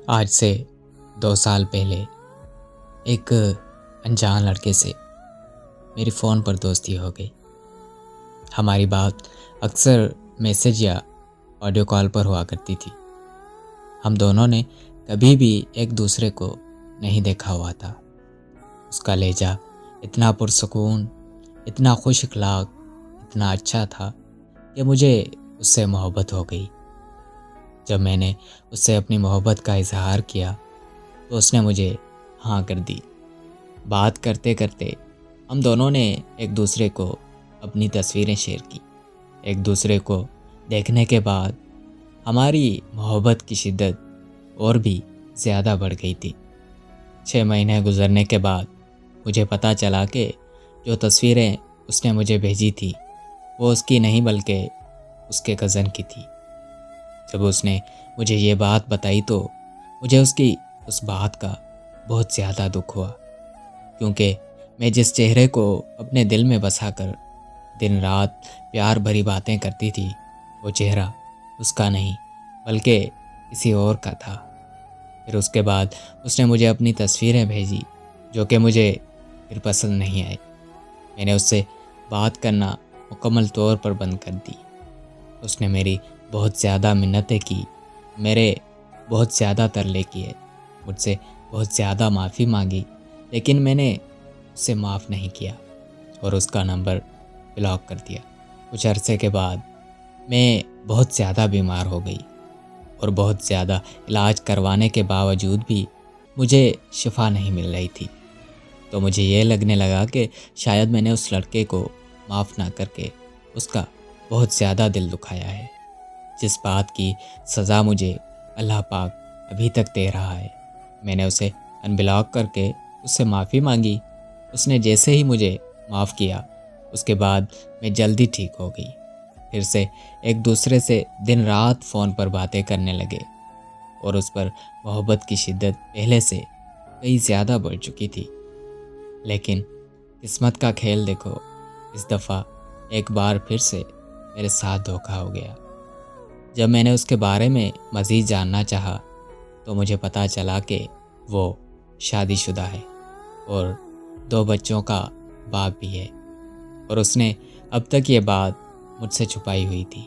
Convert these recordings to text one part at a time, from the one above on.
آج سے 2 سال پہلے ایک انجان لڑکے سے میری فون پر دوستی ہو گئی۔ ہماری بات اکثر میسیج یا آڈیو کال پر ہوا کرتی تھی۔ ہم دونوں نے کبھی بھی ایک دوسرے کو نہیں دیکھا ہوا تھا۔ اس کا لہجہ اتنا پرسکون، اتنا خوش اخلاق، اتنا اچھا تھا کہ مجھے اس سے محبت ہو گئی۔ جب میں نے اس سے اپنی محبت کا اظہار کیا تو اس نے مجھے ہاں کر دی۔ بات کرتے کرتے ہم دونوں نے ایک دوسرے کو اپنی تصویریں شیئر کی۔ ایک دوسرے کو دیکھنے کے بعد ہماری محبت کی شدت اور بھی زیادہ بڑھ گئی تھی۔ 6 مہینے گزرنے کے بعد مجھے پتہ چلا کہ جو تصویریں اس نے مجھے بھیجی تھی وہ اس کی نہیں بلکہ اس کے کزن کی تھی۔ جب اس نے مجھے یہ بات بتائی تو مجھے اس بات کا بہت زیادہ دکھ ہوا، کیونکہ میں جس چہرے کو اپنے دل میں بسا کر دن رات پیار بھری باتیں کرتی تھی وہ چہرہ اس کا نہیں بلکہ کسی اور کا تھا۔ پھر اس کے بعد اس نے مجھے اپنی تصویریں بھیجی جو کہ مجھے پھر پسند نہیں آئی۔ میں نے اس سے بات کرنا مکمل طور پر بند کر دی۔ اس نے میری بہت زیادہ منتیں کی، میرے بہت زیادہ ترلے کیے، مجھ سے بہت زیادہ معافی مانگی، لیکن میں نے اسے معاف نہیں کیا اور اس کا نمبر بلاک کر دیا۔ کچھ عرصے کے بعد میں بہت زیادہ بیمار ہو گئی اور بہت زیادہ علاج کروانے کے باوجود بھی مجھے شفا نہیں مل رہی تھی۔ تو مجھے یہ لگنے لگا کہ شاید میں نے اس لڑکے کو معاف نہ کر کے اس کا بہت زیادہ دل دکھایا ہے، جس بات کی سزا مجھے اللہ پاک ابھی تک دے رہا ہے۔ میں نے اسے ان بلاک کر کے اس سے معافی مانگی۔ اس نے جیسے ہی مجھے معاف کیا اس کے بعد میں جلدی ٹھیک ہو گئی۔ پھر سے ایک دوسرے سے دن رات فون پر باتیں کرنے لگے اور اس پر محبت کی شدت پہلے سے کئی زیادہ بڑھ چکی تھی۔ لیکن قسمت کا کھیل دیکھو، اس دفعہ ایک بار پھر سے میرے ساتھ دھوکا ہو گیا۔ جب میں نے اس کے بارے میں مزید جاننا چاہا تو مجھے پتہ چلا کہ وہ شادی شدہ ہے اور 2 بچوں کا باپ بھی ہے، اور اس نے اب تک یہ بات مجھ سے چھپائی ہوئی تھی۔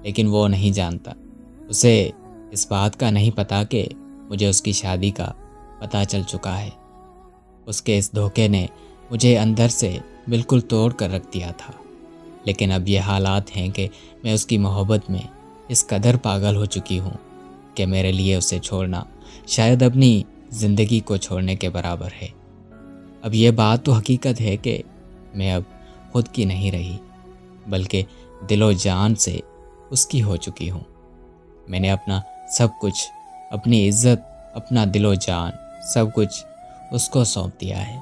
لیکن وہ نہیں جانتا، اسے اس بات کا نہیں پتہ کہ مجھے اس کی شادی کا پتہ چل چکا ہے۔ اس کے اس دھوکے نے مجھے اندر سے بالکل توڑ کر رکھ دیا تھا۔ لیکن اب یہ حالات ہیں کہ میں اس کی محبت میں اس قدر پاگل ہو چکی ہوں کہ میرے لیے اسے چھوڑنا شاید اپنی زندگی کو چھوڑنے کے برابر ہے۔ اب یہ بات تو حقیقت ہے کہ میں اب خود کی نہیں رہی بلکہ دل و جان سے اس کی ہو چکی ہوں۔ میں نے اپنا سب کچھ، اپنی عزت، اپنا دل و جان، سب کچھ اس کو سونپ دیا ہے۔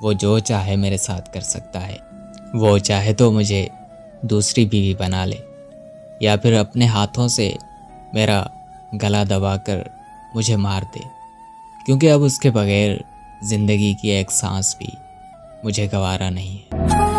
وہ جو چاہے میرے ساتھ کر سکتا ہے۔ وہ چاہے تو مجھے دوسری بیوی بنا لے یا پھر اپنے ہاتھوں سے میرا گلا دبا کر مجھے مار دے، کیونکہ اب اس کے بغیر زندگی کی ایک سانس بھی مجھے گوارا نہیں ہے۔